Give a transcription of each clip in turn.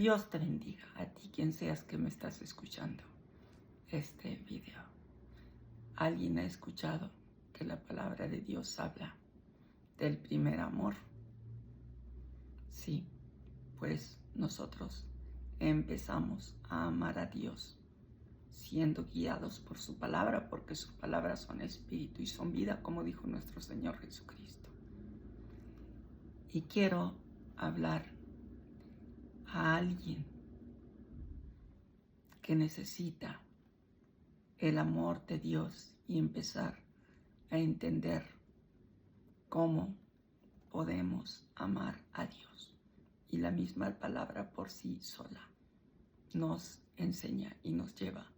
Dios te bendiga, a ti quien seas que me estás escuchando este video. ¿Alguien ha escuchado que la palabra de Dios habla del primer amor? Sí, pues nosotros empezamos a amar a Dios siendo guiados por su palabra, porque sus palabras son espíritu y son vida, como dijo nuestro Señor Jesucristo. Y quiero hablar a alguien que necesita el amor de Dios y empezar a entender cómo podemos amar a Dios. Y la misma palabra por sí sola nos enseña y nos lleva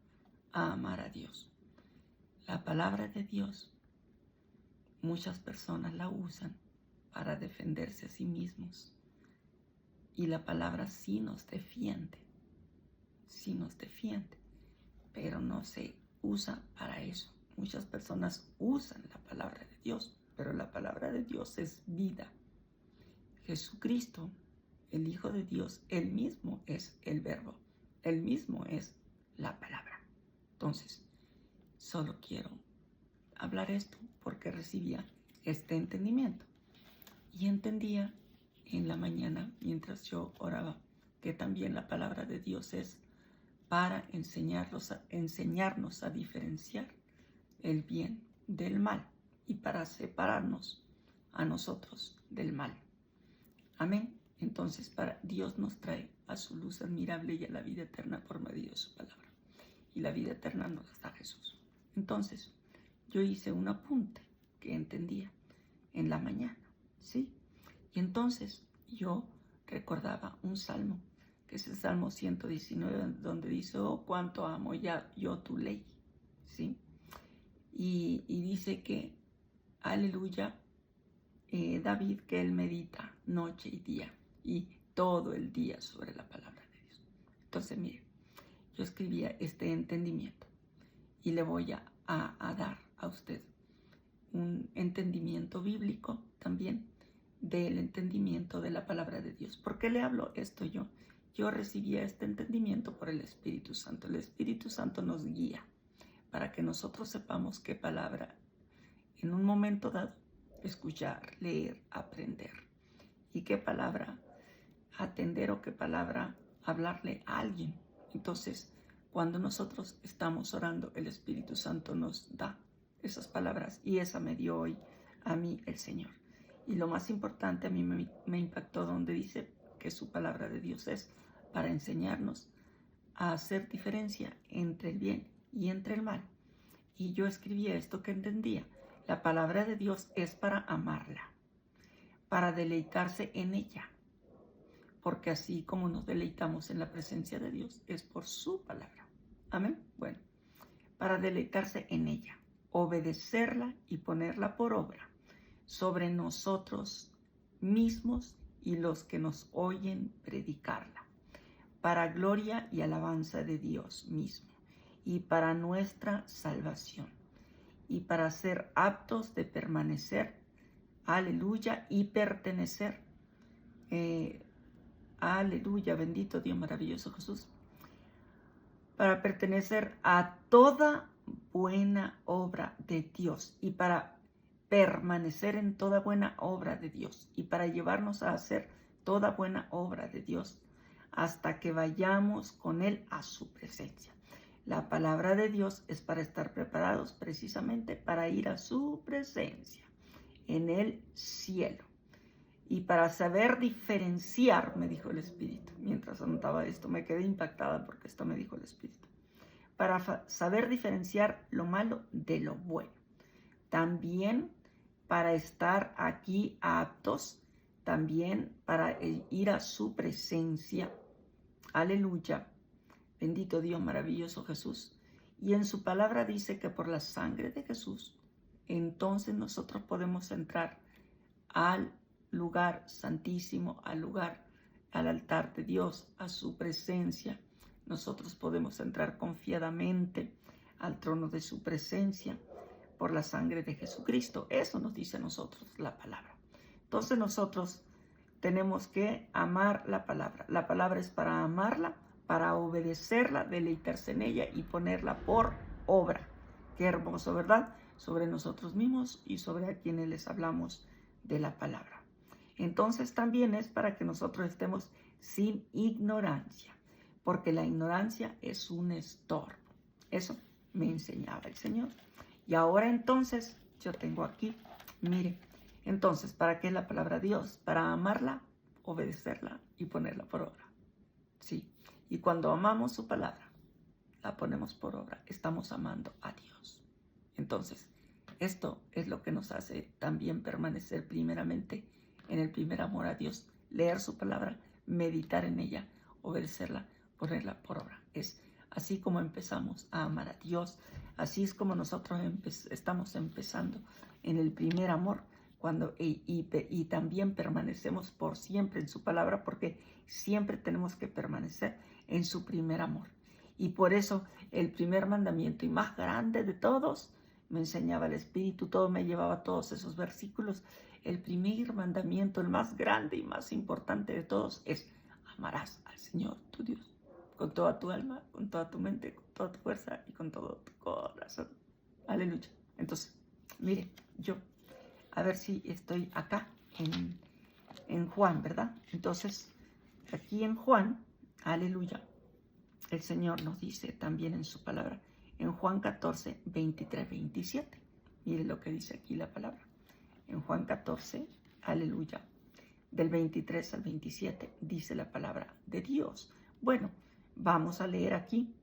a amar a Dios. La palabra de Dios, muchas personas la usan para defenderse a sí mismos. Y la palabra sí nos defiende, pero no se usa para eso. Muchas personas usan la palabra de Dios, pero la palabra de Dios es vida. Jesucristo, el Hijo de Dios, Él mismo es el verbo, Él mismo es la palabra. Entonces, solo quiero hablar esto porque recibía este entendimiento. Y entendía en la mañana, mientras yo oraba, que también la palabra de Dios es para enseñarnos a diferenciar el bien del mal y para separarnos a nosotros del mal. Amén. Entonces, Dios nos trae a su luz admirable y a la vida eterna por medio de su palabra. Y la vida eterna nos da Jesús. Entonces, yo hice un apunte que entendía en la mañana, ¿sí? Y entonces yo recordaba un salmo, que es el Salmo 119, donde dice, oh, cuánto amo ya yo tu ley, ¿sí? Y dice que, aleluya, David, que él medita noche y día, y todo el día sobre la palabra de Dios. Entonces, mire, yo escribía este entendimiento, y le voy a dar a usted un entendimiento bíblico también del entendimiento de la palabra de Dios. ¿Por qué le hablo esto yo? Yo recibía este entendimiento por el Espíritu Santo. El Espíritu Santo nos guía para que nosotros sepamos qué palabra en un momento dado escuchar, leer, aprender, y qué palabra atender o qué palabra hablarle a alguien. Entonces, cuando nosotros estamos orando, el Espíritu Santo nos da esas palabras, y esa me dio hoy a mí el Señor. Y lo más importante, a mí me impactó donde dice que su palabra de Dios es para enseñarnos a hacer diferencia entre el bien y entre el mal. Y yo escribía esto que entendía. La palabra de Dios es para amarla, para deleitarse en ella, porque así como nos deleitamos en la presencia de Dios, es por su palabra. Amén. Bueno, para deleitarse en ella, obedecerla y ponerla por obra sobre nosotros mismos y los que nos oyen predicarla, para gloria y alabanza de Dios mismo, y para nuestra salvación, y para ser aptos de permanecer, aleluya, y pertenecer, aleluya, bendito Dios maravilloso Jesús, para pertenecer a toda buena obra de Dios, y para permanecer en toda buena obra de Dios, y para llevarnos a hacer toda buena obra de Dios hasta que vayamos con Él a su presencia. La palabra de Dios es para estar preparados precisamente para ir a su presencia en el cielo. Y para saber diferenciar, me dijo el Espíritu. Mientras anotaba esto, me quedé impactada porque esto me dijo el Espíritu. Para saber diferenciar lo malo de lo bueno. También para estar aquí aptos, también para ir a su presencia. Aleluya. Bendito Dios maravilloso Jesús. Y en su palabra dice que por la sangre de Jesús, entonces nosotros podemos entrar al lugar santísimo, al altar de Dios, a su presencia. Nosotros podemos entrar confiadamente al trono de su presencia por la sangre de Jesucristo. Eso nos dice a nosotros la palabra. Entonces nosotros tenemos que amar la palabra. La palabra es para amarla, para obedecerla, deleitarse en ella y ponerla por obra. Qué hermoso, ¿verdad? Sobre nosotros mismos y sobre a quienes les hablamos de la palabra. Entonces también es para que nosotros estemos sin ignorancia, porque la ignorancia es un estorbo. Eso me enseñaba el Señor. Y ahora entonces yo tengo aquí, mire, entonces, ¿para qué es la palabra de Dios? Para amarla, obedecerla y ponerla por obra. Sí, y cuando amamos su palabra, la ponemos por obra, estamos amando a Dios. Entonces, esto es lo que nos hace también permanecer primeramente en el primer amor a Dios, leer su palabra, meditar en ella, obedecerla, ponerla por obra. Es así como empezamos a amar a Dios, así es como nosotros estamos empezando en el primer amor, y también permanecemos por siempre en su palabra, porque siempre tenemos que permanecer en su primer amor. Y por eso el primer mandamiento y más grande de todos, me enseñaba el Espíritu, todo me llevaba a todos esos versículos. El primer mandamiento, el más grande y más importante de todos, es: amarás al Señor tu Dios con toda tu alma, con toda tu mente, con toda tu fuerza y con todo tu corazón. Aleluya. Entonces, mire, yo, a ver si estoy acá en Juan, ¿verdad? Entonces, aquí en Juan, aleluya, el Señor nos dice también en su palabra, en Juan 14, 23, 27. Mire lo que dice aquí la palabra. En Juan 14, aleluya, del 23 al 27, dice la palabra de Dios. Bueno, vamos a leer aquí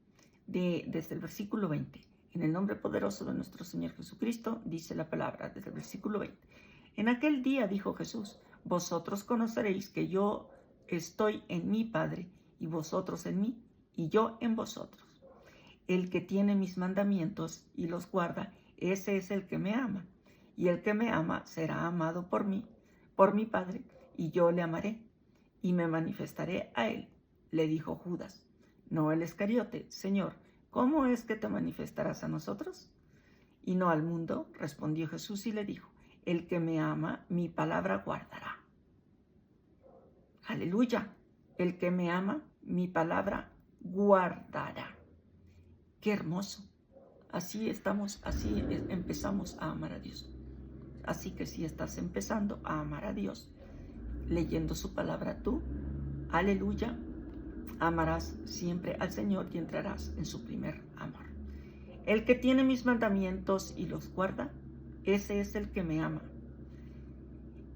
desde el versículo 20. En el nombre poderoso de nuestro Señor Jesucristo, dice la palabra desde el versículo 20. En aquel día dijo Jesús: vosotros conoceréis que yo estoy en mi Padre, y vosotros en mí, y yo en vosotros. El que tiene mis mandamientos y los guarda, ese es el que me ama. Y el que me ama será amado por mí, por mi Padre, y yo le amaré y me manifestaré a él. Le dijo Judas, no el Iscariote: Señor, ¿cómo es que te manifestarás a nosotros y no al mundo? Respondió Jesús y le dijo: el que me ama, mi palabra guardará. Aleluya. El que me ama, mi palabra guardará. Qué hermoso. Así empezamos a amar a Dios. Así que si estás empezando a amar a Dios, leyendo su palabra tú, aleluya, amarás siempre al Señor y entrarás en su primer amor. El que tiene mis mandamientos y los guarda, ese es el que me ama.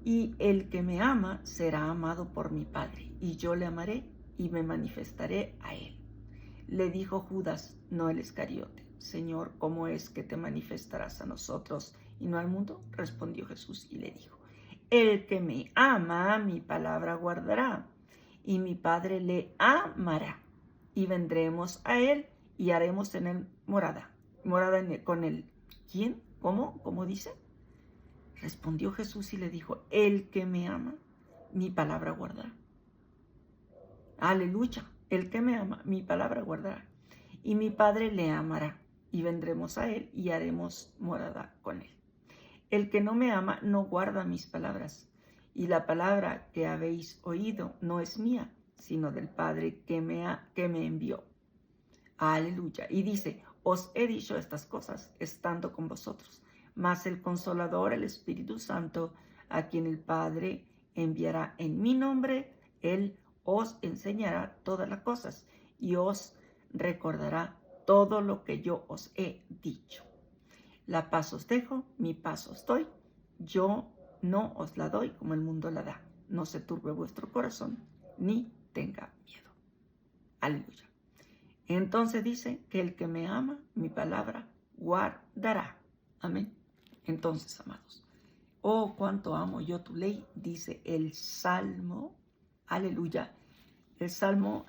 Y el que me ama será amado por mi Padre, y yo le amaré y me manifestaré a él. Le dijo Judas, no el Iscariote: Señor, ¿cómo es que te manifestarás a nosotros y no al mundo? Respondió Jesús y le dijo: el que me ama, mi palabra guardará, y mi Padre le amará, y vendremos a él y haremos en él morada. Con él. ¿Quién? ¿Cómo? ¿Cómo dice? Respondió Jesús y le dijo: el que me ama, mi palabra guardará. Aleluya. El que me ama, mi palabra guardará, y mi Padre le amará, y vendremos a él y haremos morada con él. El que no me ama no guarda mis palabras, y la palabra que habéis oído no es mía, sino del Padre que me envió. Aleluya. Y dice: os he dicho estas cosas estando con vosotros, mas el Consolador, el Espíritu Santo, a quien el Padre enviará en mi nombre, él os enseñará todas las cosas y os recordará todo lo que yo os he dicho. La paz os dejo, mi paz os doy. Yo no os la doy como el mundo la da. No se turbe vuestro corazón, ni tenga miedo. Aleluya. Entonces dice que el que me ama, mi palabra guardará. Amén. Entonces, amados, oh, cuánto amo yo tu ley, dice el Salmo. Aleluya. El Salmo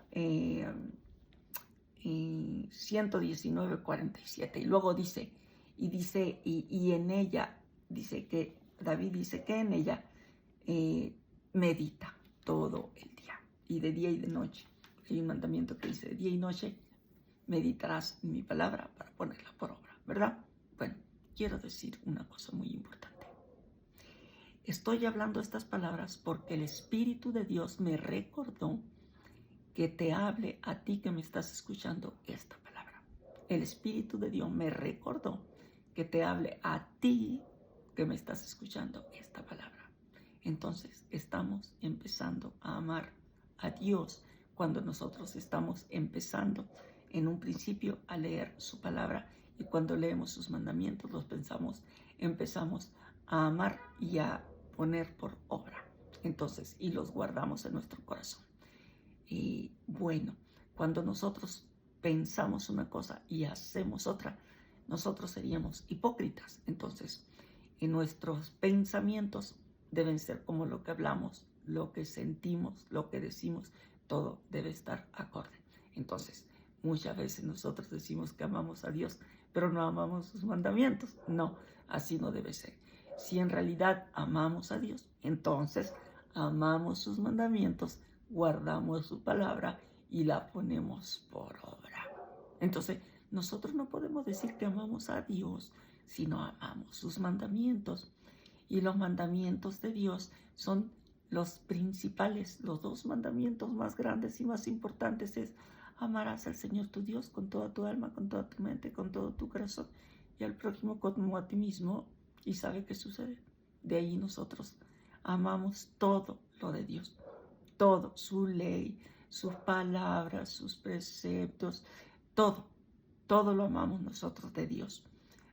119, 47. Y luego dice, y en ella, dice que David dice que en ella medita todo el día. Y de día y de noche. Hay un mandamiento que dice: de día y noche meditarás en mi palabra para ponerla por obra, ¿verdad? Bueno, quiero decir una cosa muy importante. Estoy hablando estas palabras porque el Espíritu de Dios me recordó que te hable a ti que me estás escuchando esta palabra. El Espíritu de Dios me recordó que te hable a ti que me estás escuchando esta palabra. Entonces estamos empezando a amar a Dios cuando nosotros estamos empezando en un principio a leer su palabra, y cuando leemos sus mandamientos los empezamos a amar y a poner por obra. Entonces, y los guardamos en nuestro corazón. Y bueno, cuando nosotros pensamos una cosa y hacemos otra, nosotros seríamos hipócritas. Entonces, en nuestros pensamientos deben ser como lo que hablamos, lo que sentimos, lo que decimos, todo debe estar acorde. Entonces, muchas veces nosotros decimos que amamos a Dios, pero no amamos sus mandamientos. No, así no debe ser. Si en realidad amamos a Dios, entonces amamos sus mandamientos, guardamos su palabra y la ponemos por obra. Entonces, nosotros no podemos decir que amamos a Dios si no amamos sus mandamientos. Y los mandamientos de Dios son los principales, los dos mandamientos más grandes y más importantes es: amarás al Señor tu Dios con toda tu alma, con toda tu mente, con todo tu corazón, y al prójimo como a ti mismo. ¿Y sabe qué sucede? De ahí nosotros amamos todo lo de Dios, todo, su ley, sus palabras, sus preceptos, todo lo amamos nosotros de Dios.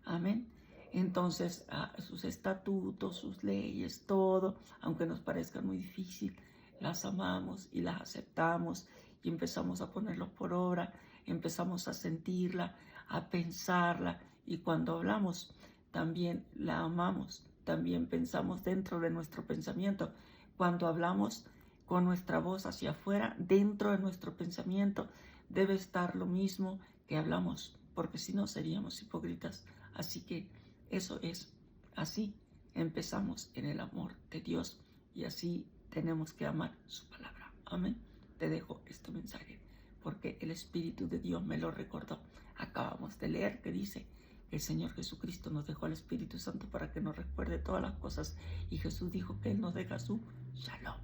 Amén. Entonces, sus estatutos, sus leyes, todo, aunque nos parezca muy difícil, las amamos y las aceptamos y empezamos a ponerlos por obra, empezamos a sentirla, a pensarla, y cuando hablamos también la amamos, también pensamos dentro de nuestro pensamiento. Cuando hablamos con nuestra voz hacia afuera, dentro de nuestro pensamiento debe estar lo mismo que hablamos, porque si no seríamos hipócritas. Así que eso es, así empezamos en el amor de Dios, y así tenemos que amar su palabra. Amén. Te dejo este mensaje porque el Espíritu de Dios me lo recordó. Acabamos de leer que dice que el Señor Jesucristo nos dejó al Espíritu Santo para que nos recuerde todas las cosas, y Jesús dijo que Él nos deja su shalom.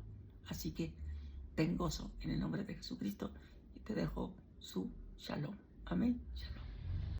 Así que ten gozo en el nombre de Jesucristo y te dejo su shalom. Amén. Shalom.